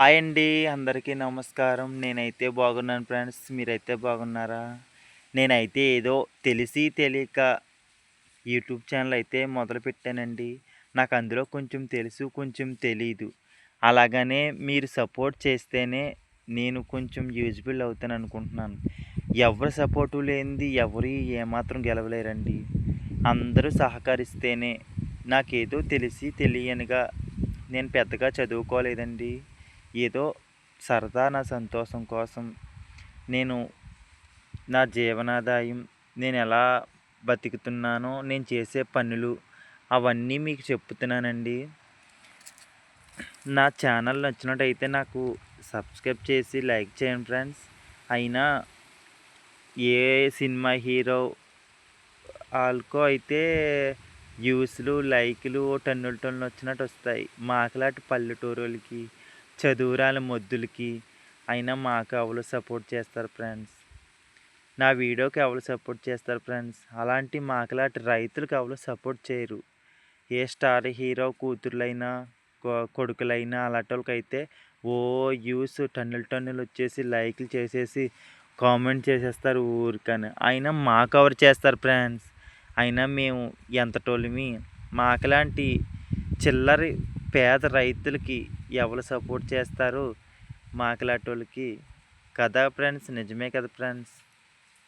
Hi అండి. అందరికీ నమస్కారం. నేనైతే బాగున్నాను ఫ్రెండ్స్. మీరైతే బాగున్నారా? నేనైతే ఏదో తెలిసి తెలియక యూట్యూబ్ ఛానల్ అయితే మొదలుపెట్టానండి. నాకు అందులో కొంచెం తెలుసు, కొంచెం తెలీదు. అలాగనే మీరు సపోర్ట్ చేస్తేనే నేను కొంచెం యూజ్‌ఫుల్ అవుతాననుకుంటున్నాను. ఎవరి సపోర్టు లేనిది ఎవరు ఏమాత్రం గెలవలేరండి. అందరూ సహకరిస్తేనే నాకేదో తెలిసి తెలియనిగా నేను పెద్దగా చదువుకోలేదండి. ఏదో సరదా నా సంతోషం కోసం నేను నా జీవనాదాయం నేనెలా బతుకుతున్నానో, నేను చేసే పనులు అవన్నీ మీకు చెప్తున్నానండి. నా ఛానల్ నచ్చినట్టయితే నాకు సబ్స్క్రైబ్ చేసి లైక్ చేయండి ఫ్రెండ్స్. అయినా ఏ సినిమా హీరో ఆళ్ళకో అయితే వ్యూస్‌లు, లైకులు టన్నులు టన్నులు వచ్చినట్టొస్తాయి. మాకులాంటి పల్లెటూరోళ్ళకి, చదువురాని మొద్దులకి అయినా మాకు ఎవరు సపోర్ట్ చేస్తారు ఫ్రెండ్స్. నా వీడియోకి ఎవరు సపోర్ట్ చేస్తారు ఫ్రెండ్స్. అలాంటి మాకులాంటి రైతులకు ఎవరు సపోర్ట్ చేయరు. ఏ స్టార్ హీరో కూతుర్లైనా, కొడుకులైనా అలాంటోళ్ళకైతే ఓ వ్యూస్ టన్నులు టన్నులు వచ్చేసి లైకులు చేసేసి కామెంట్ చేసేస్తారు ఊరికనే. అయినా మాకెవరు చేస్తారు ఫ్రెండ్స్. అయినా మేము ఎంతటోళ్ళమి. మాకులాంటి చిల్లరి పేద రైతులకి ఎవరు సపోర్ట్ చేస్తారు మాకులాంటోళ్ళకి. కదా ఫ్రెండ్స్! నిజమే కదా ఫ్రెండ్స్!